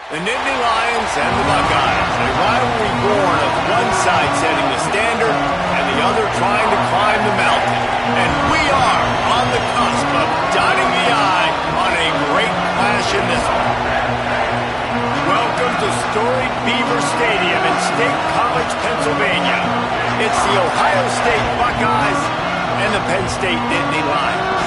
The Nittany Lions and the Buckeyes, a rivalry born of one side setting the standard and the other trying to climb the mountain. And we are on the cusp of dotting the I on a great clash in this one. Welcome to storied Beaver Stadium in State College, Pennsylvania. It's the Ohio State Buckeyes and the Penn State Nittany Lions.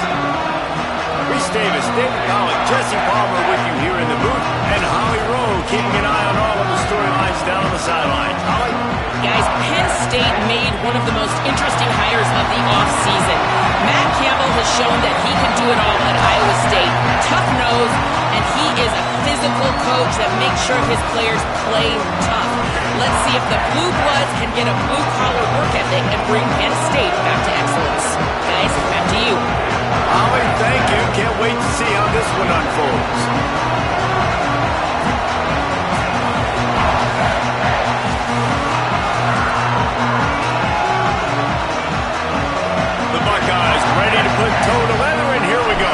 Reese Davis, David Pollock, Jesse Palmer with you here in the booth, and Holly Rowe keeping an eye on all of the storylines down on the sidelines. Holly? Guys, Penn State made one of the most interesting hires of the offseason. Matt Campbell has shown that he can do it all at Iowa State. Tough nose, and he is a physical coach that makes sure his players play tough. Let's see if the Blue Bloods can get a blue-collar work ethic and bring Penn State back to excellence. Guys, back to you. Holly, thank you. Can't wait to see how this one unfolds. The Buckeyes ready to put toe to leather, and here we go.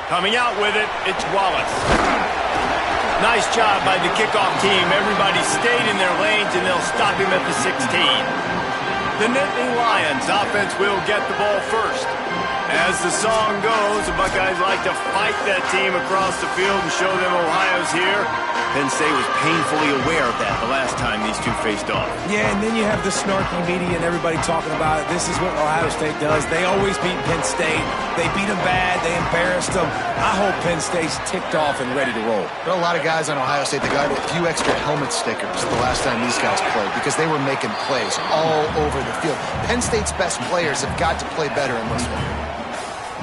Coming out with it, it's Wallace. Nice job by the kickoff team. Everybody stayed in their lanes, and they'll stop him at the 16. The Nittany Lions offense will get the ball first. As the song goes, the Buckeyes like to fight that team across the field and show them Ohio's here. Penn State was painfully aware of that the last time these two faced off. Yeah, and then you have the snarky media and everybody talking about it. This is what Ohio State does. They always beat Penn State. They beat them bad. They embarrassed them. I hope Penn State's ticked off and ready to roll. There are a lot of guys on Ohio State that got a few extra helmet stickers the last time these guys played because they were making plays all over the field. Penn State's best players have got to play better in this one.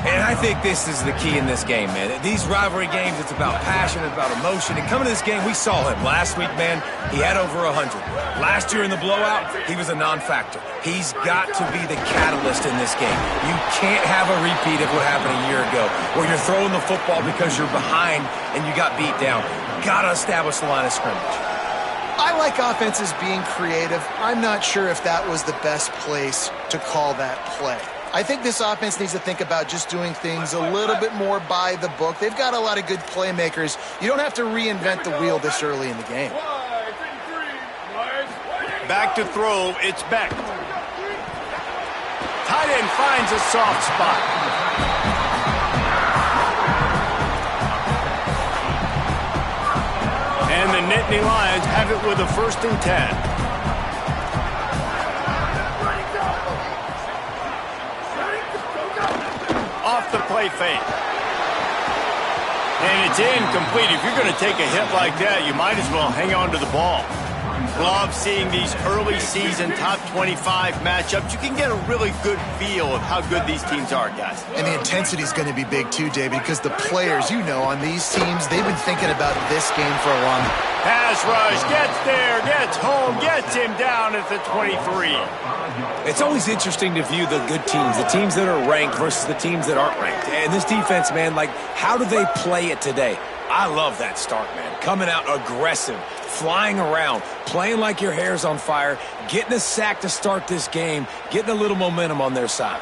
And I think this is the key in this game, man. These rivalry games, it's about passion, it's about emotion. And coming to this game, we saw him last week, man. He had over 100. Last year in the blowout, he was a non-factor. He's got to be the catalyst in this game. You can't have a repeat of what happened a year ago, where you're throwing the football because you're behind and you got beat down. Got to establish the line of scrimmage. I like offenses being creative. I'm not sure if that was the best place to call that play. I think this offense needs to think about just doing things a little bit more by the book. They've got a lot of good playmakers. You don't have to reinvent the wheel this early in the game. Back to throw, it's Beck. Tight end finds a soft spot. And the Nittany Lions have it with a 1st and 10. Off the play fake. And it's incomplete. If you're going to take a hit like that, you might as well hang on to the ball. Love seeing these early season top 25 matchups. You can get a really good feel of how good these teams are, guys. And the intensity is going to be big too, David, because the players, you know, on these teams, they've been thinking about this game for a long time. Pass rush, gets there, gets home, gets him down at the 23. It's always interesting to view the good teams, the teams that are ranked versus the teams that aren't ranked. And this defense, man, like, how do they play it today? I love that start, man. Coming out aggressive, flying around, playing like your hair's on fire, getting a sack to start this game, getting a little momentum on their side.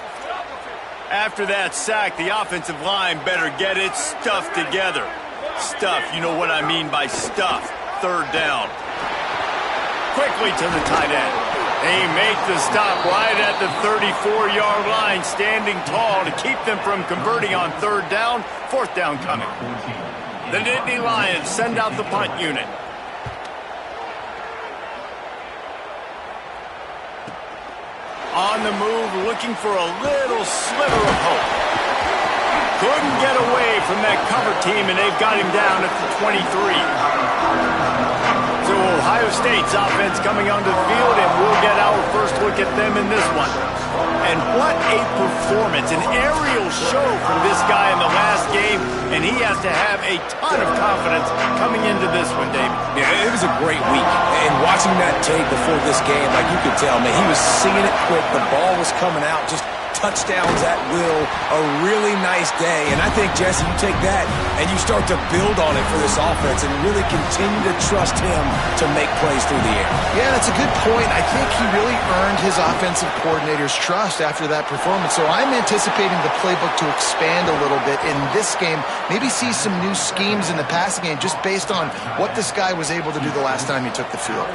After that sack, the offensive line better get its stuff together. Stuff, you know what I mean by stuff. 3rd down. Quickly to the tight end. They make the stop right at the 34-yard line, standing tall to keep them from converting on 3rd down. 4th down coming. The Nittany Lions send out the punt unit. On the move, looking for a little sliver of hope. Couldn't get away from that cover team, and they've got him down at the 23. So Ohio State's offense coming onto the field, and we'll get our first look at them in this one. And what a performance, an aerial show from this guy in the last game, and he has to have a ton of confidence coming into this one, David. Yeah, it was a great week. And watching that tape before this game, like you could tell, man, he was seeing it quick. The ball was coming out just touchdowns at will, a really nice day. And I think, Jesse, you take that and you start to build on it for this offense and really continue to trust him to make plays through the air. Yeah, that's a good point. I think he really earned his offensive coordinator's trust after that performance. So I'm anticipating the playbook to expand a little bit in this game, maybe see some new schemes in the passing game just based on what this guy was able to do the last time he took the field.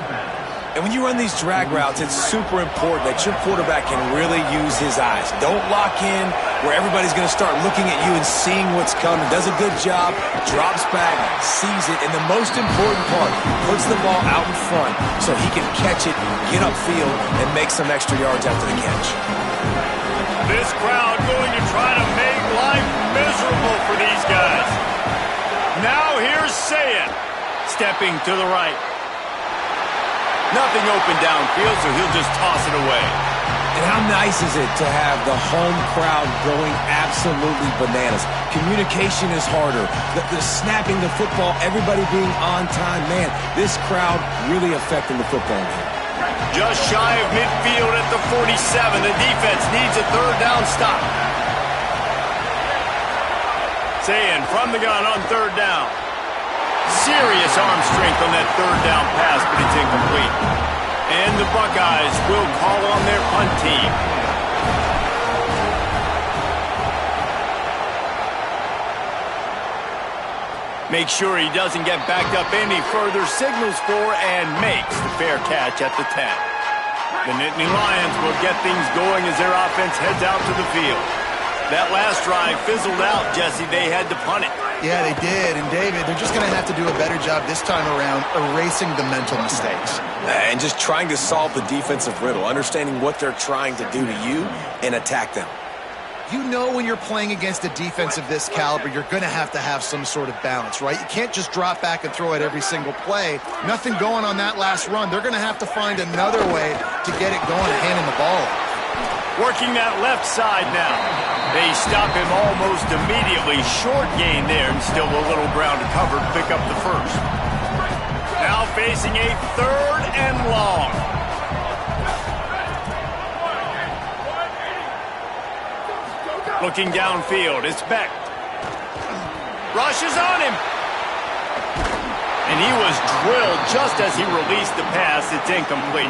And when you run these drag routes, it's super important that your quarterback can really use his eyes. Don't lock in where everybody's going to start looking at you and seeing what's coming. Does a good job, drops back, sees it, and the most important part, puts the ball out in front so he can catch it, get upfield, and make some extra yards after the catch. This crowd going to try to make life miserable for these guys. Now here's St. Stepping to the right. Nothing open downfield, so he'll just toss it away. And how nice is it to have the home crowd going absolutely bananas? Communication is harder. The snapping the football, everybody being on time. Man, this crowd really affecting the football game. Just shy of midfield at the 47. The defense needs a third down stop. St from the gun on third down. Serious arm strength on that third down pass, but it's incomplete. And the Buckeyes will call on their punt team. Make sure he doesn't get backed up any further, signals for and makes the fair catch at the 10. The Nittany Lions will get things going as their offense heads out to the field. That last drive fizzled out, Jesse. They had to punt it. Yeah, they did. And, David, they're just going to have to do a better job this time around erasing the mental mistakes. And just trying to solve the defensive riddle, understanding what they're trying to do to you and attack them. You know when you're playing against a defense of this caliber, you're going to have some sort of balance, right? You can't just drop back and throw it every single play. Nothing going on that last run. They're going to have to find another way to get it going and handing the ball off. Working that left side now. They stop him almost immediately. Short gain there and still a little ground to cover to pick up the first. Now facing a third and long. Looking downfield, it's Beck. Rushes on him. And he was drilled just as he released the pass. It's incomplete.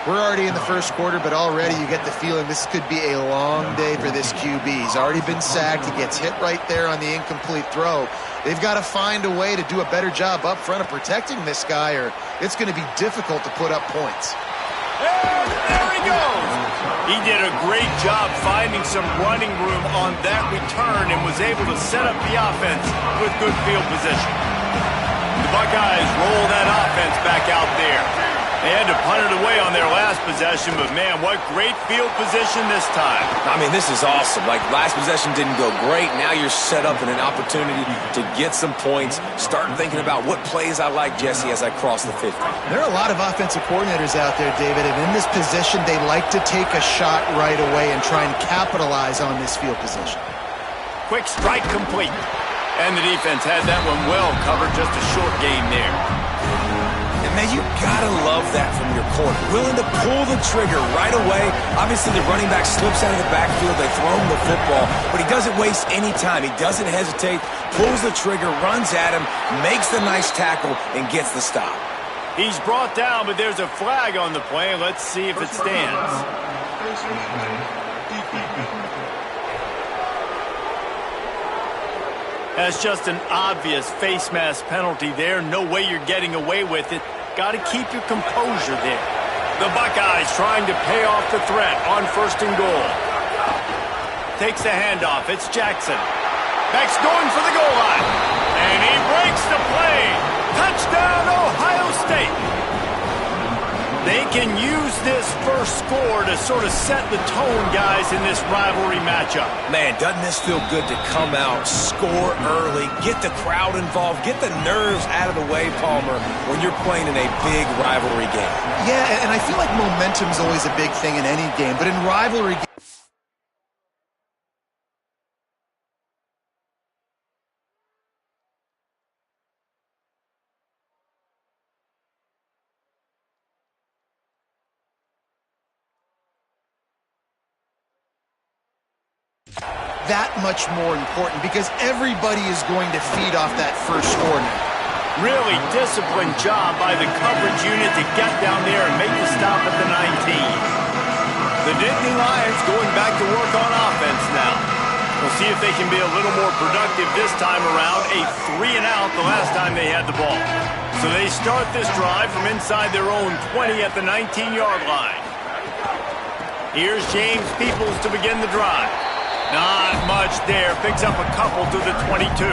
We're already in the first quarter, but already you get the feeling this could be a long day for this QB. He's already been sacked. He gets hit right there on the incomplete throw. They've got to find a way to do a better job up front of protecting this guy, or it's going to be difficult to put up points. And there he goes. He did a great job finding some running room on that return and was able to set up the offense with good field position. The Buckeyes roll that offense back out there. They had to punt it away on their last possession, but man, what great field position this time. I mean, this is awesome. Like, last possession didn't go great. Now you're set up in an opportunity to get some points. Start thinking about what plays I like, Jesse, as I cross the 50. There are a lot of offensive coordinators out there, David, and in this position, they like to take a shot right away and try and capitalize on this field position. Quick strike complete. And the defense had that one well covered, just a short gain there. And, man, you got to love that from your corner. Willing to pull the trigger right away. Obviously, the running back slips out of the backfield. They throw him the football, but he doesn't waste any time. He doesn't hesitate, pulls the trigger, runs at him, makes the nice tackle, and gets the stop. He's brought down, but there's a flag on the play. Let's see if it stands. That's just an obvious face mask penalty there. No way you're getting away with it. Got to keep your composure there. The Buckeyes trying to pay off the threat on first and goal. Takes the handoff. It's Jackson. Beck's going for the goal line. And he breaks the play. Touchdown, Ohio State. They can use this first score to sort of set the tone, guys, in this rivalry matchup. Man, doesn't this feel good to come out, score early, get the crowd involved, get the nerves out of the way, Palmer, when you're playing in a big rivalry game? Yeah, and I feel like momentum's always a big thing in any game, but in rivalry games, that much more important because everybody is going to feed off that first score now. Really disciplined job by the coverage unit to get down there and make the stop at the 19. The Nittany Lions going back to work on offense now. We'll see if they can be a little more productive this time around. A 3-and-out the last time they had the ball. So they start this drive from inside their own 20 at the 19-yard line. Here's James Peoples to begin the drive. Not much there. Picks up a couple to the 22.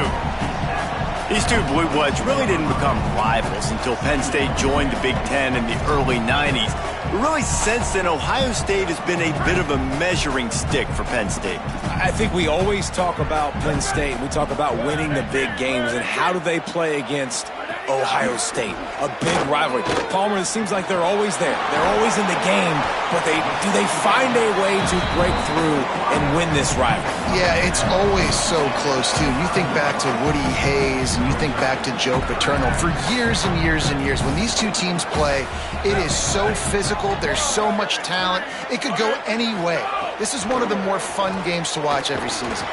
These two Blue Bloods really didn't become rivals until Penn State joined the Big Ten in the early 90s. But really since then, Ohio State has been a bit of a measuring stick for Penn State. I think we always talk about Penn State. We talk about winning the big games and how do they play against Ohio State, a big rivalry. Palmer, it seems like they're always there. They're always in the game, but do they find a way to break through and win this rivalry? Yeah, it's always so close, too. You think back to Woody Hayes and you think back to Joe Paterno. For years and years and years, when these two teams play, it is so physical. There's so much talent. It could go any way. This is one of the more fun games to watch every season.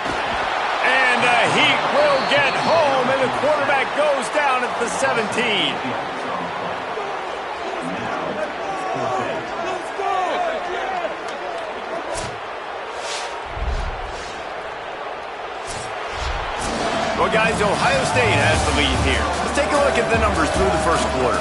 And the Heat will get home, and the quarterback goes down at the 17. Well, guys, Ohio State has the lead here. Let's take a look at the numbers through the first quarter.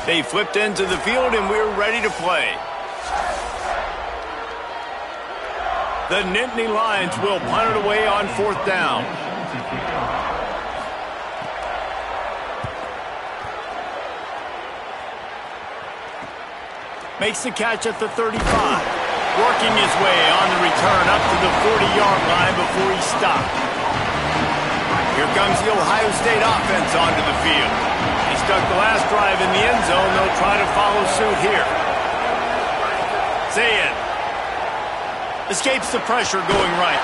They flipped into the field, and we're ready to play. The Nittany Lions will punt it away on 4th down. Makes the catch at the 35. Working his way on the return up to the 40-yard line before he stopped. Here comes the Ohio State offense onto the field. He stuck the last drive in the end zone. They'll try to follow suit here. Zayed escapes the pressure going right.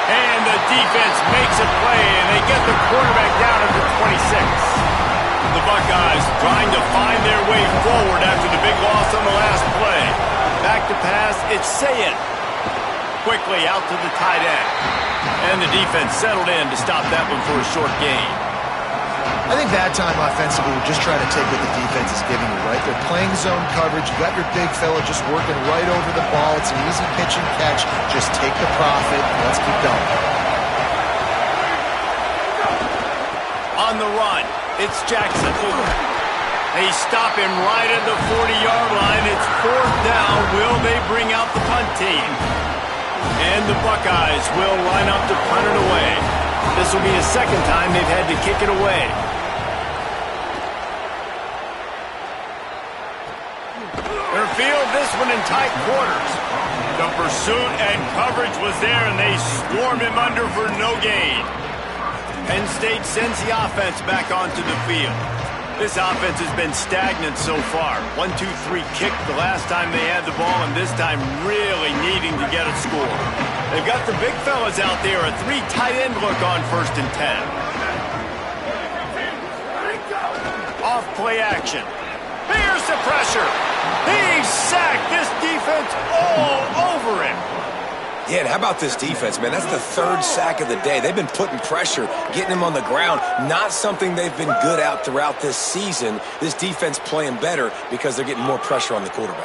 And the defense makes a play, and they get the quarterback down at the 26. The Buckeyes trying to find their way forward after the big loss on the last play. Back to pass, it's Zayed. Quickly out to the tight end. And the defense settled in to stop that one for a short gain. I think that time offensively, we're just trying to take what the defense is giving you, right? They're playing zone coverage. You got your big fella just working right over the ball. It's an easy pitch and catch. Just take the profit. Let's keep going. On the run, it's Jackson. They stop him right at the 40-yard line. It's 4th down. Will they bring out the punt team? And the Buckeyes will line up to punt it away. This will be the second time they've had to kick it away. They'll field this one in tight quarters. The pursuit and coverage was there, and they swarmed him under for no gain. Penn State sends the offense back onto the field. This offense has been stagnant so far. 1-2-3 kick the last time they had the ball, and this time really needing to get a score. They've got the big fellas out there, a 3 tight end look on 1st and 10. Off play action. Here's the pressure. He's sacked. This defense all over him. Yeah, and how about this defense, man? That's the 3rd sack of the day. They've been putting pressure, getting him on the ground. Not something they've been good at throughout this season. This defense playing better because they're getting more pressure on the quarterback.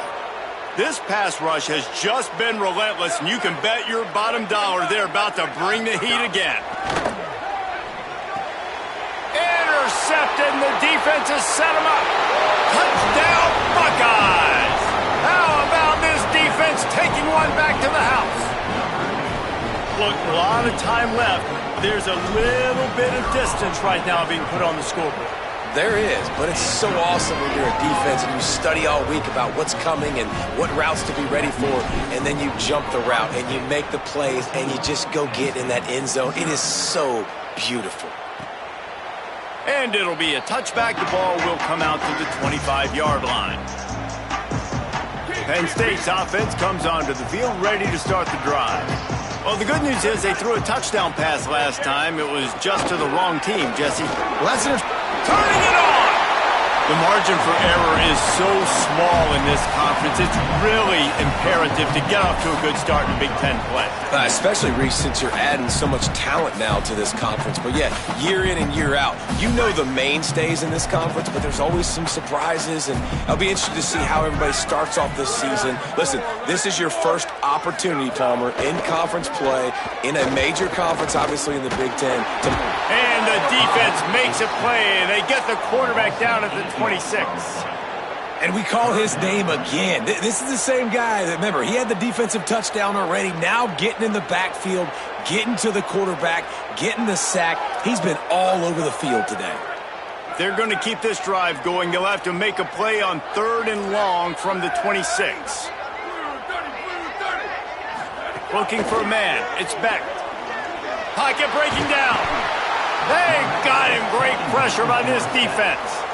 This pass rush has just been relentless, and you can bet your bottom dollar they're about to bring the heat again. Intercepted, and the defense has set him up. Touchdown, Buckeyes! How about this defense taking one back to the house? Look, a lot of time left. There's a little bit of distance right now being put on the scoreboard. There is, but it's so awesome when you're a defense and you study all week about what's coming and what routes to be ready for, and then you jump the route and you make the plays and you just go get in that end zone. It is so beautiful. And it'll be a touchback. The ball will come out to the 25-yard line. Penn State's offense comes onto the field ready to start the drive. Well, the good news is they threw a touchdown pass last time. It was just to the wrong team, Jesse. Well, that's Turning it on! The margin for error is so small in this conference. It's really imperative to get off to a good start in Big Ten play. Especially, Reese, since you're adding so much talent now to this conference. But yeah, year in and year out, you know the mainstays in this conference, but there's always some surprises, and I'll be interested to see how everybody starts off this season. Listen, this is your first opportunity, Palmer, in conference play, in a major conference, obviously in the Big Ten. And the defense makes a play. They get the quarterback down at the 26. And we call his name again. This is the same guy that, remember, he had the defensive touchdown already. Now getting in the backfield, getting to the quarterback, getting the sack. He's been all over the field today. They're going to keep this drive going. They'll have to make a play on 3rd and long from the 26. Looking for a man. It's Beck. Pocket breaking down. They got him. Great pressure by this defense.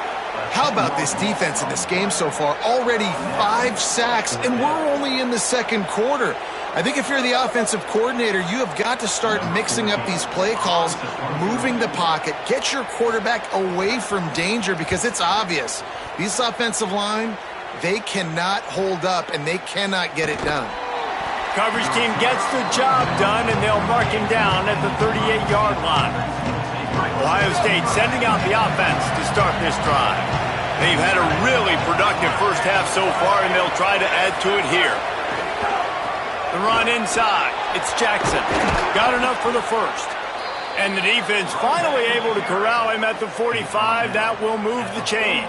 How about this defense in this game so far? Already 5 sacks, and we're only in the second quarter. I think if you're the offensive coordinator, you have got to start mixing up these play calls, moving the pocket, get your quarterback away from danger, because it's obvious. This offensive line, they cannot hold up, and they cannot get it done. Coverage team gets the job done, and they'll mark him down at the 38-yard line. Ohio State sending out the offense to start this drive. They've had a really productive first half so far, and they'll try to add to it here. The run inside. It's Jackson. Got enough for the first. And the defense finally able to corral him at the 45. That will move the chains.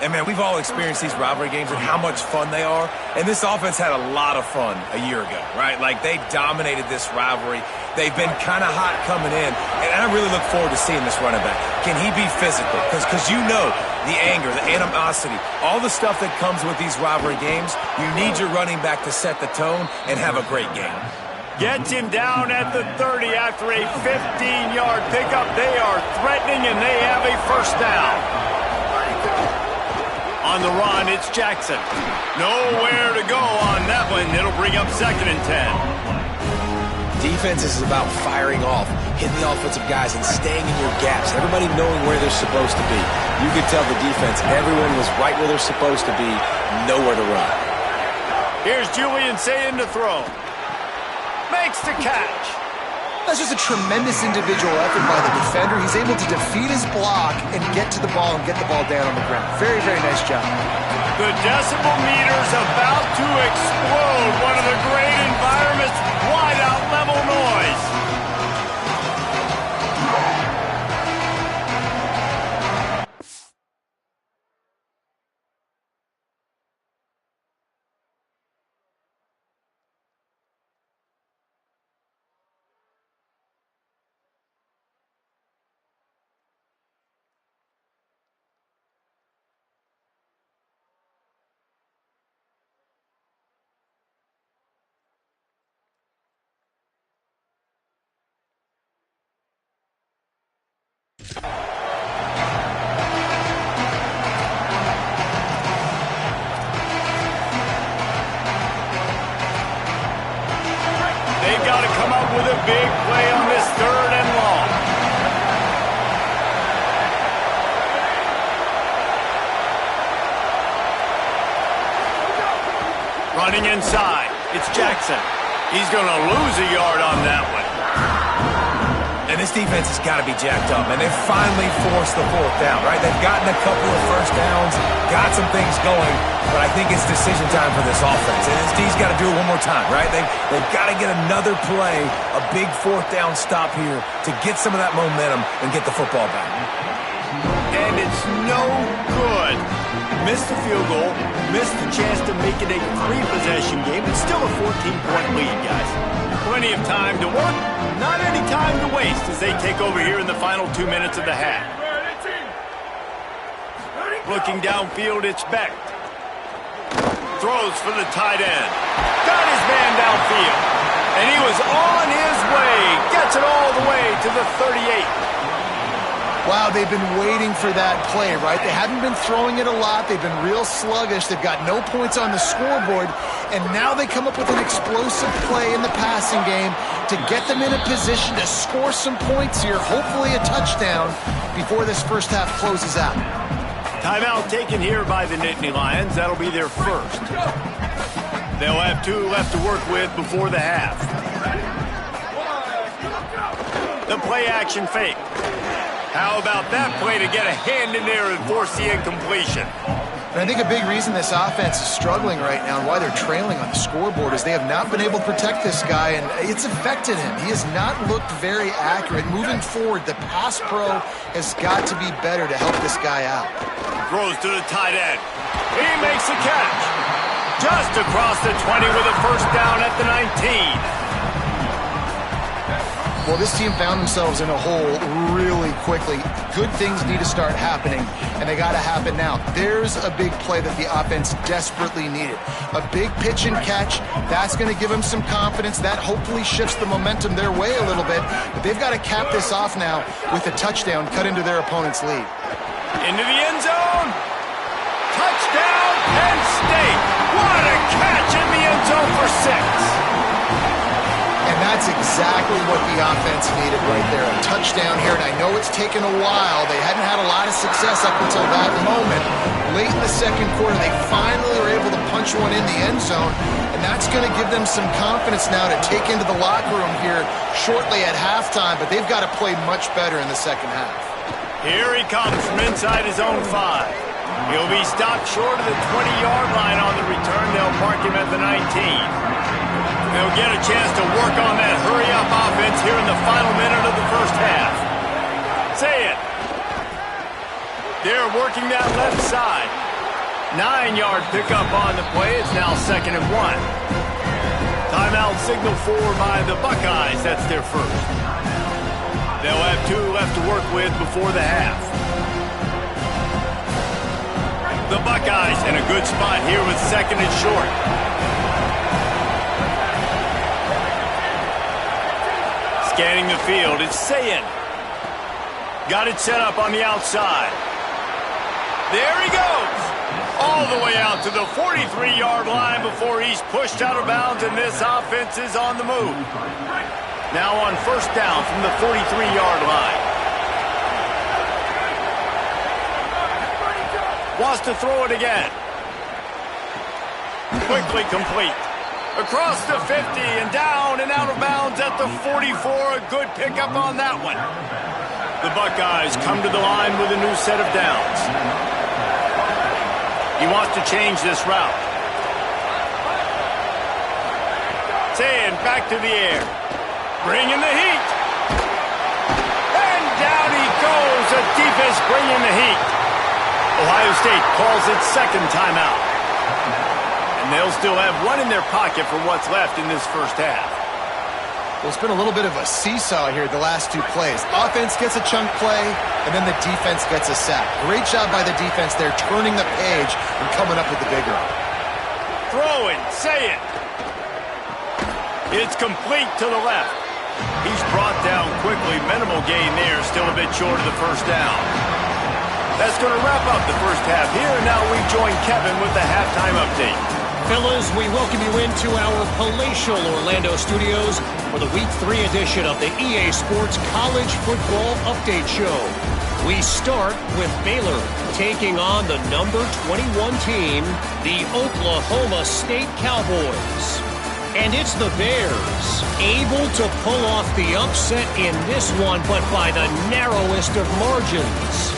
And, man, we've all experienced these rivalry games and how much fun they are. And this offense had a lot of fun a year ago, right? Like, they dominated this rivalry. They've been kind of hot coming in. And I really look forward to seeing this running back. Can he be physical? Because you know the anger, the animosity, all the stuff that comes with these rivalry games, you need your running back to set the tone and have a great game. Gets him down at the 30 after a 15-yard pickup. They are threatening, and they have a first down. On the run, it's Jackson. Nowhere to go on that one. It'll bring up 2nd and 10. Defense is about firing off, hitting the offensive guys, and staying in your gaps. Everybody knowing where they're supposed to be. You could tell the defense, everyone was right where they're supposed to be, nowhere to run. Here's Julian Sayin to throw. Makes the catch. That's just a tremendous individual effort by the defender. He's able to defeat his block and get to the ball and get the ball down on the ground. Very, very nice job. The decibel meter's about to explode. One of the great environments, wide out level noise. They've got to come up with a big play on this 3rd and long. Running inside, it's Jackson. He's going to lose a yard on that one. And this defense has got to be jacked up, and they've finally forced the 4th down, right? They've gotten a couple of first downs, got some things going, but I think it's decision time for this offense. And this D's got to do it one more time, right? They've got to get another play, a big 4th down stop here to get some of that momentum and get the football back. And it's no good. Missed the field goal, missed the chance to make it a 3-possession game. It's still a 14-point lead, guys. Plenty of time to work, not any time to waste as they take over here in the final 2 minutes of the half. Looking downfield, it's Beck. Throws for the tight end. Got his man downfield. And he was on his way. Gets it all the way to the 38. Well, Wow, they've been waiting for that play, right? They haven't been throwing it a lot. They've been real sluggish. They've got no points on the scoreboard. And now they come up with an explosive play in the passing game to get them in a position to score some points here, hopefully a touchdown, before this first half closes out. Timeout taken here by the Nittany Lions. That'll be their first. They'll have 2 left to work with before the half. The play action fake. How about that play to get a hand in there and force the incompletion? And I think a big reason this offense is struggling right now and why they're trailing on the scoreboard is they have not been able to protect this guy, and it's affected him. He has not looked very accurate. Moving forward, the pass pro has got to be better to help this guy out. Throws to the tight end. He makes the catch. Just across the 20 with a first down at the 19. Well, this team found themselves in a hole really quickly. Good things need to start happening, and they got to happen now. There's a big play that the offense desperately needed. A big pitch and catch. That's going to give them some confidence. That hopefully shifts the momentum their way a little bit. But they've got to cap this off now with a touchdown cut into their opponent's lead. Into the end zone. Touchdown, Penn State. What a catch in the end zone for 6. And that's exactly what the offense needed right there. A touchdown here, and I know it's taken a while. They hadn't had a lot of success up until that moment. Late in the second quarter, they finally were able to punch one in the end zone, and that's going to give them some confidence now to take into the locker room here shortly at halftime, but they've got to play much better in the second half. Here he comes from inside his own 5. He'll be stopped short of the 20-yard line on the return. They'll mark him at the 19. They'll get a chance to work on that hurry-up offense here in the final minute of the first half. Say it. They're working that left side. 9-yard pickup on the play. It's now 2nd and 1. Timeout signal for by the Buckeyes. That's their first. They'll have 2 left to work with before the half. The Buckeyes in a good spot here with 2nd and short. Scanning the field, it's Sayin. Got it set up on the outside. There he goes. All the way out to the 43-yard line before he's pushed out of bounds, and this offense is on the move. Now on first down from the 43-yard line. Wants to throw it again. Quickly complete. Across the 50 and down and out of bounds at the 44. A good pickup on that one. The Buckeyes come to the line with a new set of downs. He wants to change this route. Sayin back to the air. Bringing the heat. And down he goes. The defense bringing the heat. Ohio State calls its 2nd timeout. And they'll still have 1 in their pocket for what's left in this first half. Well, it's been a little bit of a seesaw here the last 2 plays. Offense gets a chunk play, and then the defense gets a sack. Great job by the defense there, turning the page and coming up with the big run. Throwing, Sayin. It's complete to the left. He's brought down quickly. Minimal gain there, still a bit short of the first down. That's going to wrap up the first half here, and now we join Kevin with the halftime update. Fellas, we welcome you into our palatial Orlando studios for the Week 3 edition of the EA Sports College Football Update Show. We start with Baylor taking on the number 21 team, the Oklahoma State Cowboys. And it's the Bears, able to pull off the upset in this one, but by the narrowest of margins.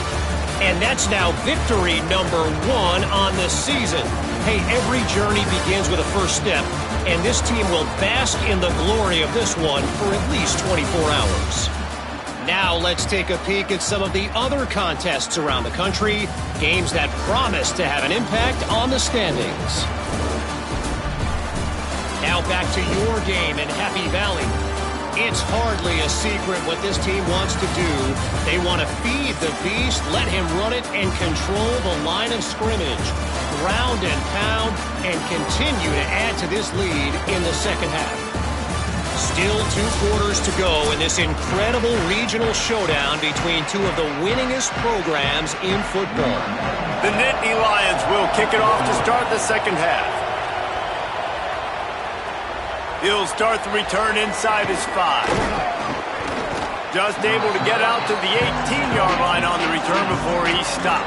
And that's now victory number 1 on the season. Hey, every journey begins with a first step, and this team will bask in the glory of this one for at least 24 hours. Now let's take a peek at some of the other contests around the country, games that promise to have an impact on the standings. Now back to your game in Happy Valley. It's hardly a secret what this team wants to do. They want to feed the beast, let him run it, and control the line of scrimmage. Ground and pound, and continue to add to this lead in the second half. Still 2 quarters to go in this incredible regional showdown between two of the winningest programs in football. The Nittany Lions will kick it off to start the second half. He'll start the return inside his 5. Just able to get out to the 18-yard line on the return before he stops.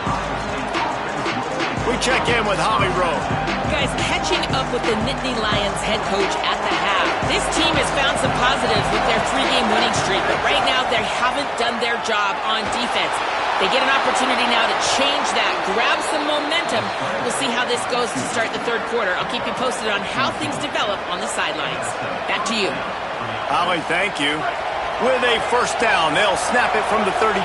We check in with Holly Rowe. Guys, catching up with the Nittany Lions head coach at the half. This team has found some positives with their 3-game winning streak, but right now they haven't done their job on defense. They get an opportunity now to change that, grab some momentum. We'll see how this goes to start the third quarter. I'll keep you posted on how things develop on the sidelines. Back to you. Holly, thank you. With a first down, they'll snap it from the 32.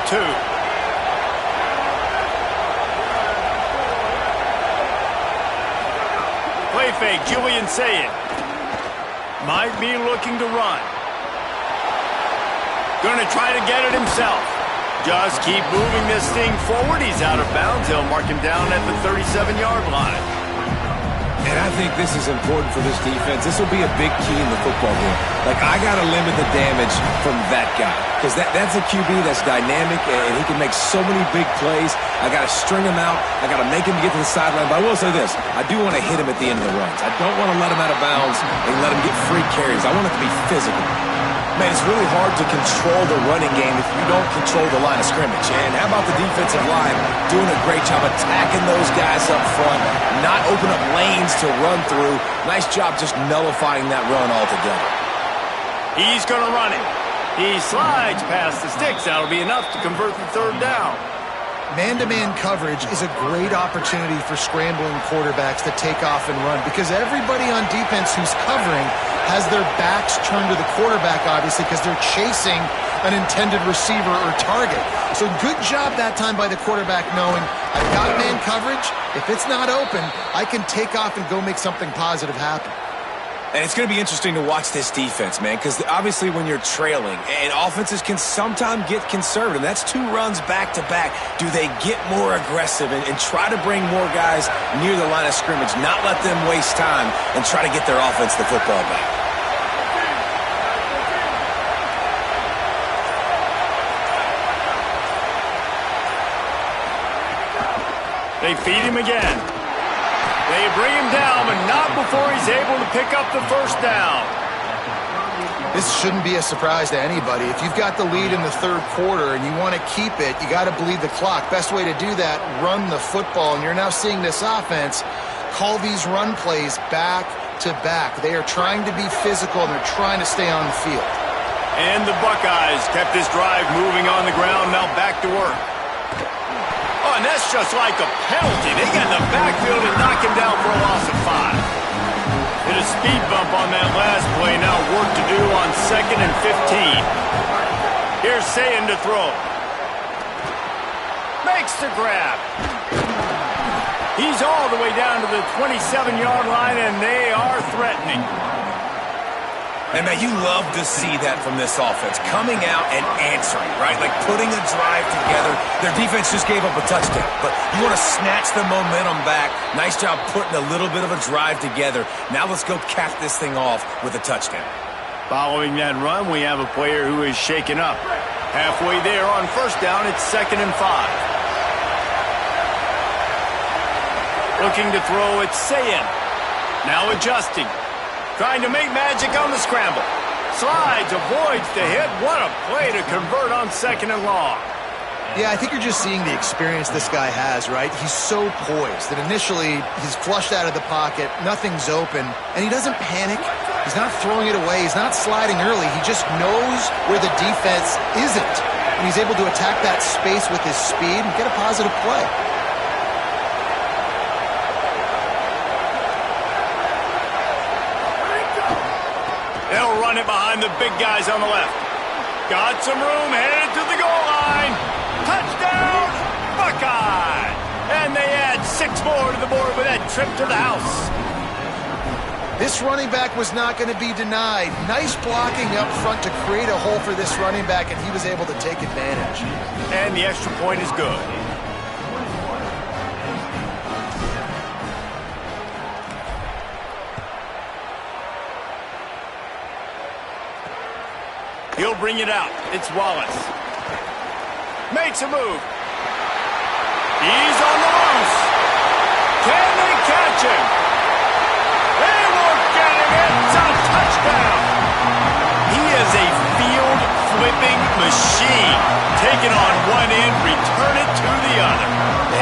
Play fake, Julian Sayin. Might be looking to run. Gonna try to get it himself. Just keep moving this thing forward. He's out of bounds. They'll mark him down at the 37-yard line. And I think this is important for this defense. This will be a big key in the football game. Like, I got to limit the damage from that guy. Because that's a QB that's dynamic, and he can make so many big plays. I got to string him out. I got to make him get to the sideline. But I will say this. I do want to hit him at the end of the runs. I don't want to let him out of bounds and let him get free carries. I want it to be physical. Man, it's really hard to control the running game if you don't control the line of scrimmage. And how about the defensive line doing a great job attacking those guys up front, not open up lanes to run through. Nice job just nullifying that run altogether. He's going to run it. He slides past the sticks. That'll be enough to convert the third down. Man-to-man coverage is a great opportunity for scrambling quarterbacks to take off and run because everybody on defense who's covering has their backs turned to the quarterback, obviously, because they're chasing an intended receiver or target. So good job that time by the quarterback knowing I've got man coverage. If it's not open, I can take off and go make something positive happen. And it's going to be interesting to watch this defense, man, because obviously when you're trailing, and offenses can sometimes get conservative. That's 2 runs back-to-back. Do they get more aggressive and try to bring more guys near the line of scrimmage, not let them waste time, and try to get their offense the football back? They feed him again. They bring him down, but not before he's able to pick up the first down. This shouldn't be a surprise to anybody. If you've got the lead in the third quarter and you want to keep it, you got to bleed the clock. Best way to do that, run the football. And you're now seeing this offense call these run plays back to back. They are trying to be physical, and they're trying to stay on the field. And the Buckeyes kept this drive moving on the ground, now back to work. Oh, and that's just like a penalty. They get in the backfield and knock him down for a loss of 5. Hit a speed bump on that last play. Now work to do on 2nd and 15. Here's Sayin to throw. Makes the grab. He's all the way down to the 27-yard line, and they are threatening. And, man, you love to see that from this offense, coming out and answering, right? Like putting a drive together. Their defense just gave up a touchdown, but you want to snatch the momentum back. Nice job putting a little bit of a drive together. Now let's go cap this thing off with a touchdown. Following that run, we have a player who is shaken up. Halfway there on first down, it's 2nd and 5. Looking to throw, it's Sayin. Now adjusting. Trying to make magic on the scramble. Slides, avoids the hit. What a play to convert on 2nd and long. Yeah, I think you're just seeing the experience this guy has, right? He's so poised that initially he's flushed out of the pocket, nothing's open, and he doesn't panic. He's not throwing it away. He's not sliding early. He just knows where the defense isn't, and he's able to attack that space with his speed and get a positive play. They'll run it behind the big guys on the left. Got some room, headed to the goal line. Touchdown, Buckeye! And they add 6 more to the board with that trip to the house. This running back was not going to be denied. Nice blocking up front to create a hole for this running back, and he was able to take advantage. And the extra point is good. He'll bring it out. It's Wallace. Makes a move. He's on the loose. Can they catch him? They won't get him. It's a touchdown. He is a field-flipping machine. Take it on one end, return it to the other.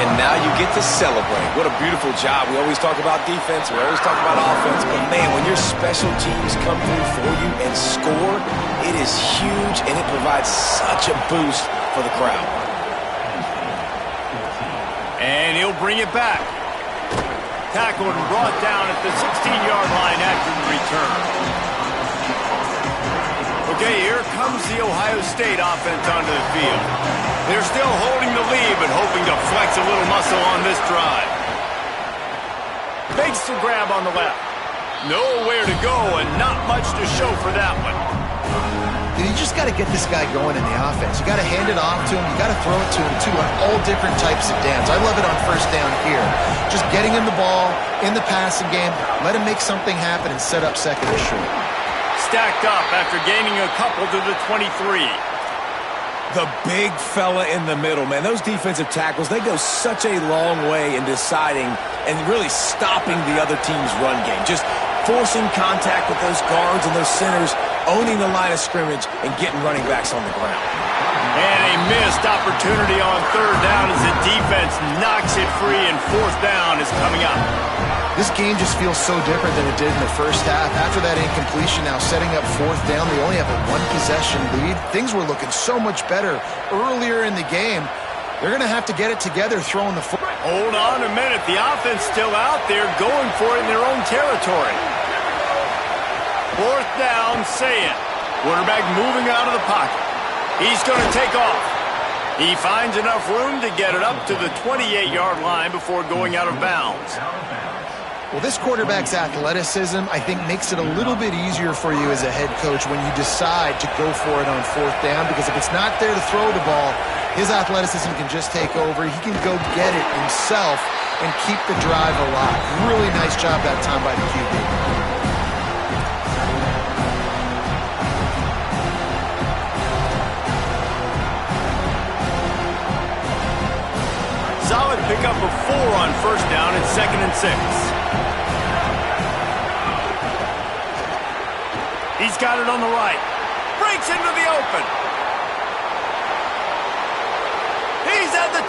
And now you get to celebrate. What a beautiful job. We always talk about defense. We always talk about offense. But, man, when your special teams come through for you and score, it is huge, and it provides such a boost for the crowd. And he'll bring it back. Tackled and brought down at the 16-yard line after the return. Okay, here comes the Ohio State offense onto the field. They're still holding the lead, but hoping to flex a little muscle on this drive. Makes the grab on the left. Nowhere to go and not much to show for that one. You just got to get this guy going in the offense. You got to hand it off to him. You got to throw it to him, too, on all different types of downs. I love it on first down here. Just getting him the ball in the passing game, let him make something happen and set up second and short. Stacked up after gaining a couple to the 23. The big fella in the middle, man. Those defensive tackles, they go such a long way in deciding and really stopping the other team's run game. Just forcing contact with those guards and those centers, owning the line of scrimmage, and getting running backs on the ground. And a missed opportunity on third down as the defense knocks it free, and fourth down is coming up. This game just feels so different than it did in the first half. After that incompletion, now setting up fourth down, they only have a one-possession lead. Things were looking so much better earlier in the game. They're going to have to get it together throwing the football. Hold on a minute. The offense still out there going for it in their own territory. Fourth down, say it. Quarterback moving out of the pocket. He's going to take off. He finds enough room to get it up to the 28-yard line before going out of bounds. Well, this quarterback's athleticism, I think, makes it a little bit easier for you as a head coach when you decide to go for it on fourth down, because if it's not there to throw the ball, his athleticism can just take over. He can go get it himself and keep the drive alive. Really nice job that time by the QB. Solid pickup of 4 on first down and 2nd and 6. He's got it on the right. Breaks into the open. He's at the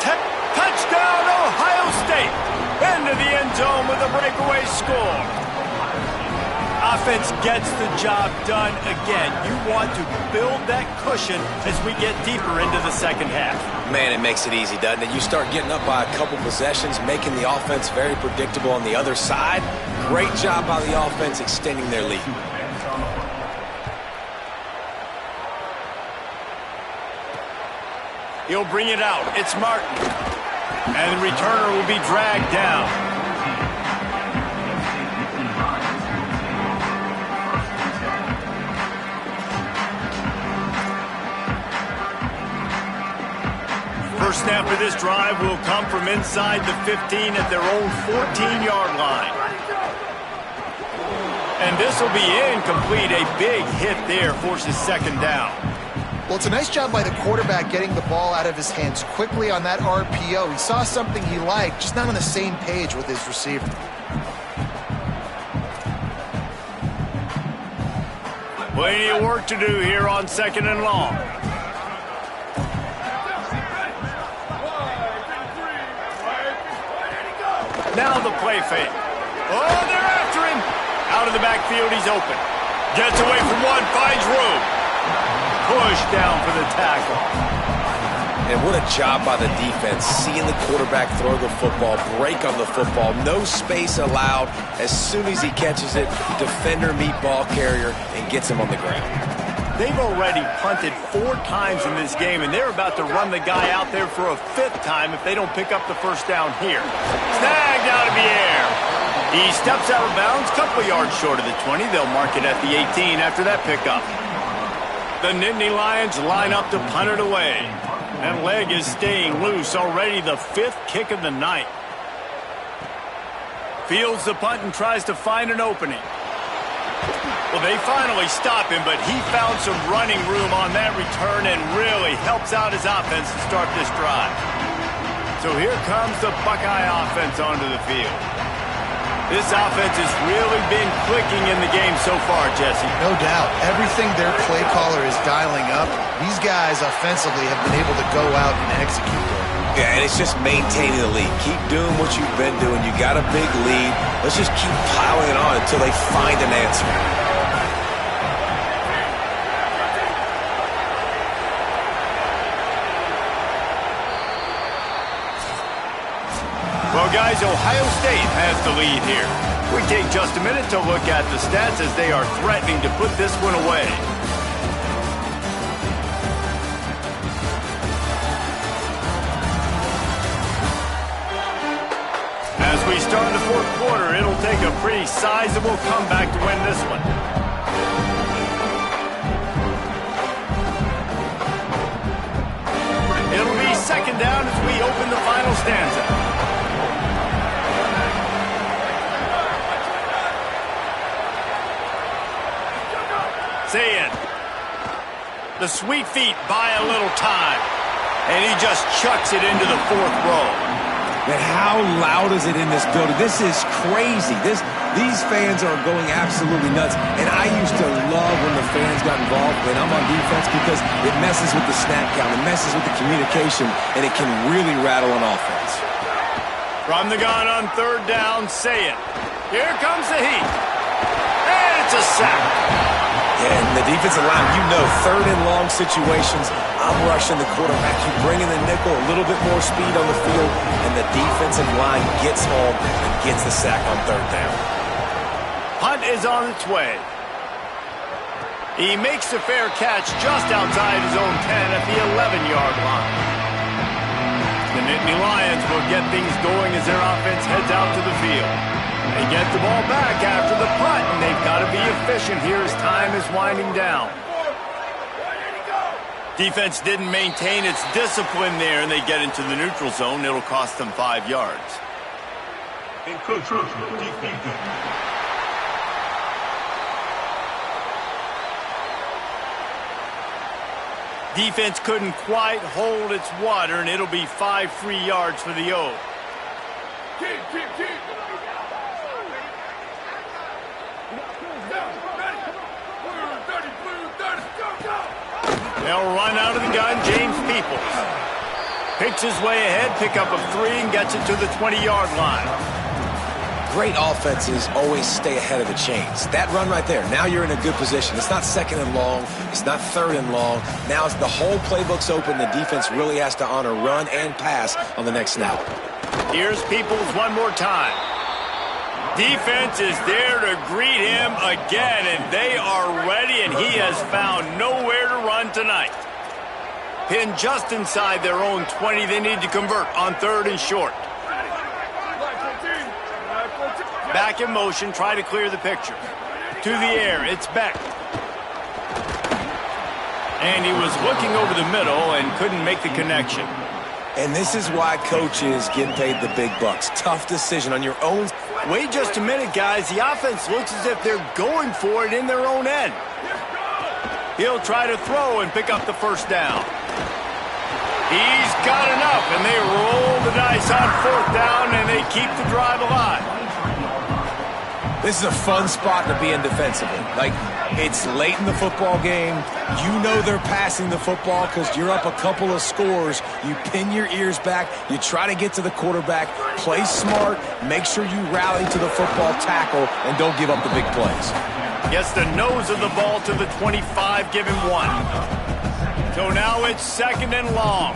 touchdown, Ohio State. Into the end zone with a breakaway score. Offense gets the job done again. You want to build that cushion as we get deeper into the second half. Man, it makes it easy, doesn't it? You start getting up by a couple possessions, making the offense very predictable on the other side. Great job by the offense extending their lead. He'll bring it out. It's Martin. And the returner will be dragged down. First snap of this drive will come from inside the 15 at their own 14-yard line. And this will be incomplete. A big hit there forces second down. Well, it's a nice job by the quarterback getting the ball out of his hands quickly on that RPO. He saw something he liked, just not on the same page with his receiver. Plenty of work to do here on 2nd and long. Now the play fake. Oh, they're after him. Out of the backfield, he's open. Gets away from one, finds room. Push down for the tackle. And what a job by the defense, seeing the quarterback throw the football, break on the football, no space allowed. As soon as he catches it, defender meet ball carrier and gets him on the ground. They've already punted 4 times in this game, and they're about to run the guy out there for a 5th time if they don't pick up the first down here. Snagged out of the air. He steps out of bounds, couple yards short of the 20. They'll mark it at the 18 after that pickup. The Nittany Lions line up to punt it away. That leg is staying loose, already the 5th kick of the night. Fields the punt and tries to find an opening. Well, they finally stop him, but he found some running room on that return and really helps out his offense to start this drive. So here comes the Buckeye offense onto the field. This offense has really been clicking in the game so far, Jesse. No doubt. Everything their play caller is dialing up, these guys offensively have been able to go out and execute there. Yeah, and it's just maintaining the lead. Keep doing what you've been doing. You got a big lead. Let's just keep piling it on until they find an answer. Well, guys, Ohio State has the lead here. We take just a minute to look at the stats as they are threatening to put this one away. As we start the fourth quarter, it'll take a pretty sizable comeback to win this one. It'll be second down as we open the final stanza. The sweet feet buy a little time, and he just chucks it into the fourth row. Man, how loud is it in this building? This is crazy. These fans are going absolutely nuts. And I used to love when the fans got involved when I'm on defense because it messes with the snap count, it messes with the communication, and it can really rattle an offense. From the gun on third down, say it. Here comes the heat. And it's a sack. And the defensive line, you know, third and long situations, I'm rushing the quarterback. You bring in the nickel, a little bit more speed on the field, and the defensive line gets home and gets the sack on third down. Hunt is on its way. He makes the fair catch just outside his own 10 at the 11-yard line. The Nittany Lions will get things going as their offense heads out to the field. They get the ball back after the punt, and they've got to be efficient here as time is winding down. Defense didn't maintain its discipline there, and they get into the neutral zone. It'll cost them 5 yards. Defense couldn't quite hold its water, and it'll be 5 free yards for the O. They'll run out of the gun. James Peoples picks his way ahead, pick up of 3, and gets it to the 20-yard line. Great offenses always stay ahead of the chains. That run right there, now you're in a good position. It's not second and long. It's not third and long. Now the whole playbook's open. The defense really has to honor run and pass on the next snap. Here's Peoples one more time. Defense is there to greet him again, and they are ready, and he has found nowhere to run tonight. Pinned just inside their own 20, they need to convert on third and short. Back in motion, try to clear the picture. To the air, it's Beck. And he was looking over the middle and couldn't make the connection. And this is why coaches get paid the big bucks. Tough decision on your own. Wait just a minute, guys. The offense looks as if they're going for it in their own end. He'll try to throw and pick up the first down. He's got enough, and they roll the dice on fourth down, and they keep the drive alive. This is a fun spot to be in defensively. Like, it's late in the football game. You know they're passing the football because you're up a couple of scores. You pin your ears back. You try to get to the quarterback. Play smart. Make sure you rally to the football tackle and don't give up the big plays. Gets the nose of the ball to the 25, give him 1. So now it's second and long.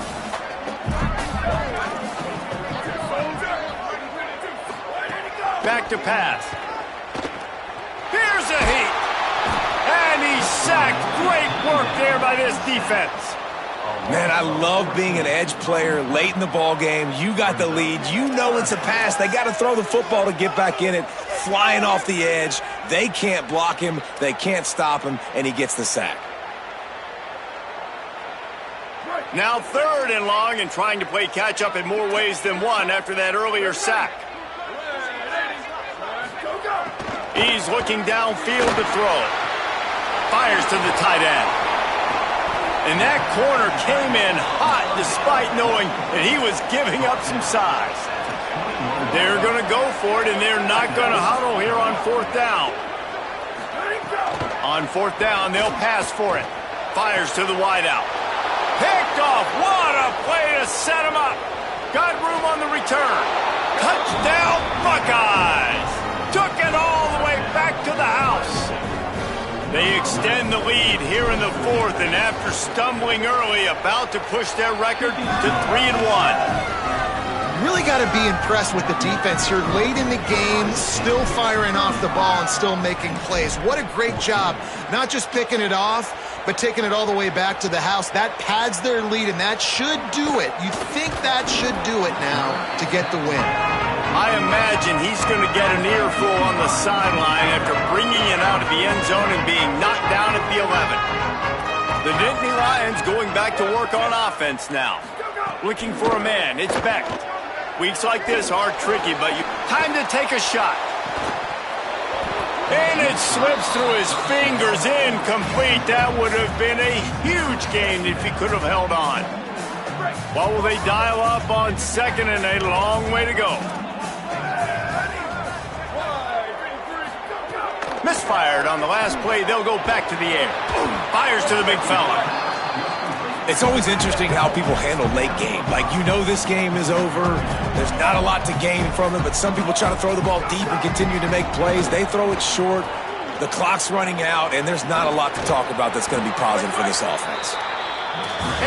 Back to pass. Here's a heat. And he's sacked. Great work there by this defense. Man, I love being an edge player late in the ball game. You got the lead. You know it's a pass. They got to throw the football to get back in it. Flying off the edge. They can't block him. They can't stop him. And he gets the sack. Now third and long and trying to play catch-up in more ways than one after that earlier sack. He's looking downfield to throw. Fires to the tight end. And that corner came in hot despite knowing that he was giving up some size. They're going to go for it, and they're not going to huddle here on fourth down. On fourth down, they'll pass for it. Fires to the wideout. Picked off. What a play to set him up. Got room on the return. Touchdown, Buckeyes. Took it all the way back to the house. They extend the lead here in the fourth, and after stumbling early, about to push their record to 3-1. Really got to be impressed with the defense here late in the game, still firing off the ball and still making plays. What a great job, not just picking it off, but taking it all the way back to the house. That pads their lead, and that should do it. You think that should do it now to get the win. I imagine he's going to get an earful on the sideline after bringing it out of the end zone and being knocked down at the 11. The Nittany Lions going back to work on offense now. Looking for a man. It's Beck. Weeks like this are tricky, but time to take a shot. And it slips through his fingers, incomplete. That would have been a huge gain if he could have held on. What will they dial up on second, and a long way to go? Misfired on the last play. They'll go back to the air. Fires to the big fella. It's always interesting how people handle late game. Like, you know this game is over. There's not a lot to gain from it, but some people try to throw the ball deep and continue to make plays. They throw it short. The clock's running out, and there's not a lot to talk about that's going to be positive for this offense.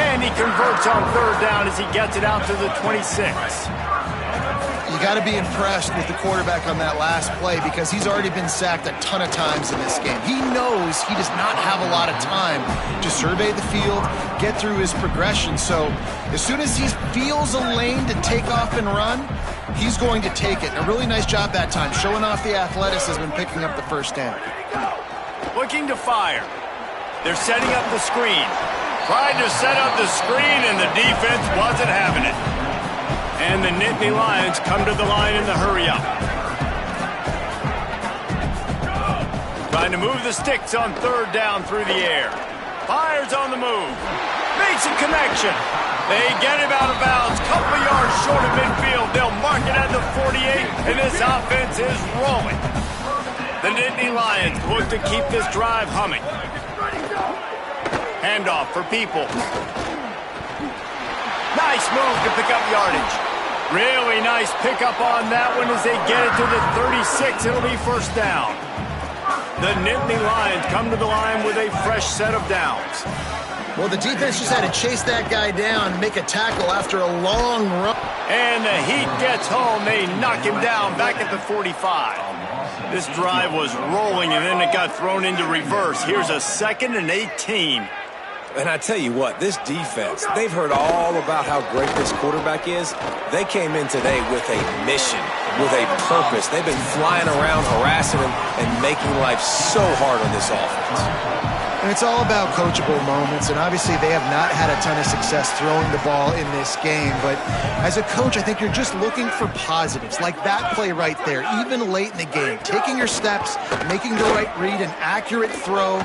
And he converts on third down as he gets it out to the 26. You got to be impressed with the quarterback on that last play because he's already been sacked a ton of times in this game. He knows he does not have a lot of time to survey the field, get through his progression. So as soon as he feels a lane to take off and run, he's going to take it. And a really nice job that time, showing off the athleticism and picking up the first down. Looking to fire. They're setting up the screen. Tried to set up the screen, and the defense wasn't having it. And the Nittany Lions come to the line in the hurry-up. Trying to move the sticks on third down through the air. Fires on the move. Makes a connection. They get him out of bounds. Couple yards short of midfield. They'll mark it at the 48, and this offense is rolling. The Nittany Lions look to keep this drive humming. Handoff for People. Nice move to pick up yardage. Really nice pickup on that one as they get it to the 36. It'll be first down. The Nittany Lions come to the line with a fresh set of downs. Well, the defense just had to chase that guy down, make a tackle after a long run. And the heat gets home. They knock him down back at the 45. This drive was rolling, and then it got thrown into reverse. Here's a 2nd and 18. And I tell you what, this defense, they've heard all about how great this quarterback is. They came in today with a mission, with a purpose. They've been flying around, harassing him, and making life so hard on this offense. And it's all about coachable moments, and obviously they have not had a ton of success throwing the ball in this game. But as a coach, I think you're just looking for positives, like that play right there, even late in the game. Taking your steps, making the right read, an accurate throw,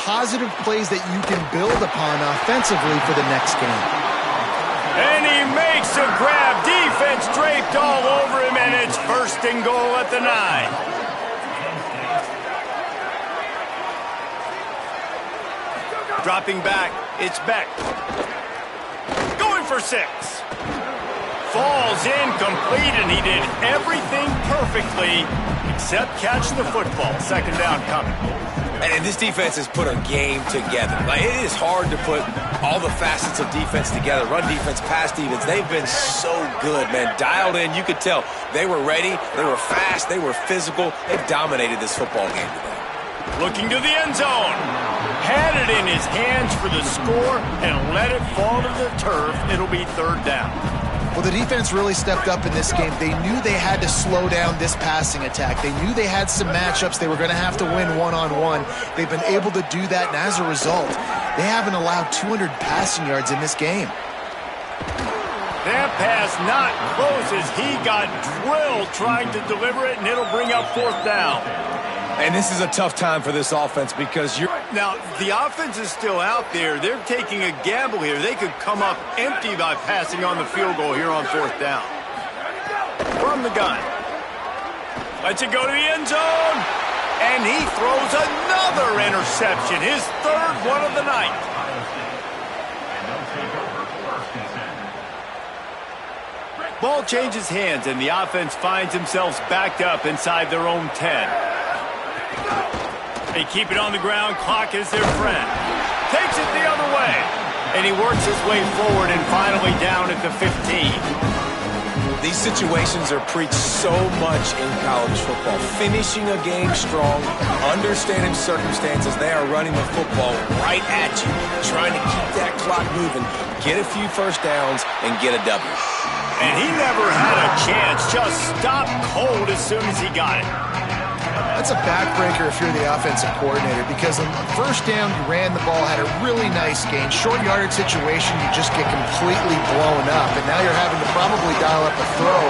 positive plays that you can build upon offensively for the next game. And he makes a grab. Defense draped all over him, and it's 1st and goal at the 9. Dropping back, it's Beck. Going for 6. Falls incomplete, and he did everything perfectly except catch the football. 2nd down coming. And this defense has put a game together. Like, it is hard to put all the facets of defense together. Run defense, pass defense. They've been so good, man. Dialed in. You could tell they were ready. They were fast. They were physical. They've dominated this football game today. Looking to the end zone. Had it in his hands for the score and let it fall to the turf. It'll be 3rd down. Well, the defense really stepped up in this game. They knew they had to slow down this passing attack. They knew they had some matchups they were going to have to win one-on-one. They've been able to do that, and as a result, they haven't allowed 200 passing yards in this game. That pass not close as he got drilled trying to deliver it, and it'll bring up 4th down. And this is a tough time for this offense because Now, the offense is still out there. They're taking a gamble here. They could come up empty by passing on the field goal here on 4th down. From the gun. Lets it go to the end zone. And he throws another interception. His 3rd one of the night. Ball changes hands, and the offense finds themselves backed up inside their own 10. They keep it on the ground. Clock is their friend. Takes it the other way. And he works his way forward and finally down at the 15. these situations are preached so much in college football. Finishing a game strong, understanding circumstances. They are running the football right at you, trying to keep that clock moving, get a few first downs, and get a W. And he never had a chance. Just stopped cold as soon as he got it. That's a backbreaker if you're the offensive coordinator, because on first down, you ran the ball, had a really nice gain. Short yardage situation, you just get completely blown up. And now you're having to probably dial up a throw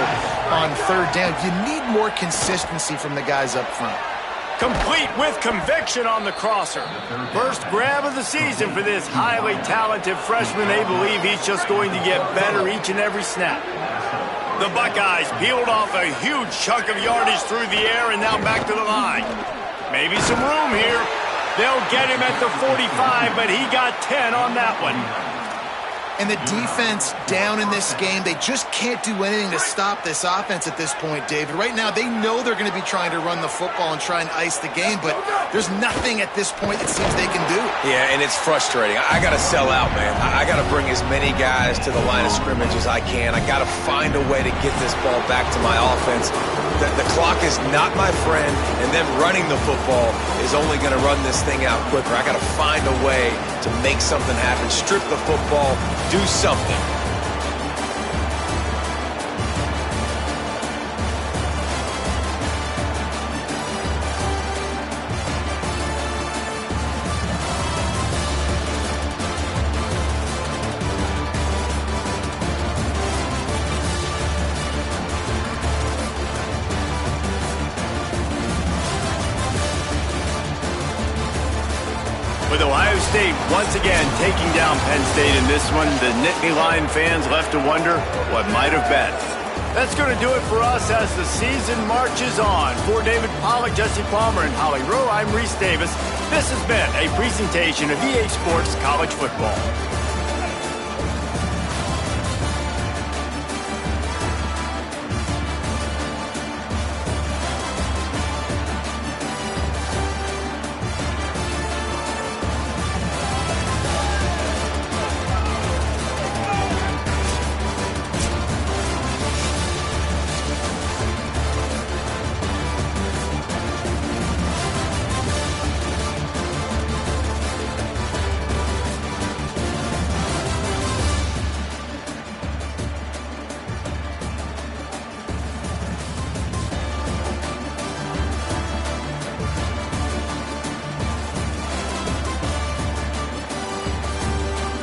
on third down. You need more consistency from the guys up front. Complete with conviction on the crosser. First grab of the season for this highly talented freshman. They believe he's just going to get better each and every snap. The Buckeyes peeled off a huge chunk of yardage through the air and now back to the line. Maybe some room here. They'll get him at the 45, but he got 10 on that one. And the defense down in this game, they just can't do anything to stop this offense at this point, David. Right now, they know they're going to be trying to run the football and try and ice the game, but there's nothing at this point it seems they can do. Yeah, and it's frustrating. I got to sell out, man. I got to bring as many guys to the line of scrimmage as I can. I got to find a way to get this ball back to my offense. The clock is not my friend, and them running the football is only going to run this thing out quicker. I got to find a way to make something happen, strip the football, do something. With Ohio State once again taking down Penn State in this one, the Nittany Lion fans left to wonder what might have been. That's going to do it for us as the season marches on. For David Pollack, Jesse Palmer, and Holly Rowe, I'm Reese Davis. This has been a presentation of EA Sports College Football.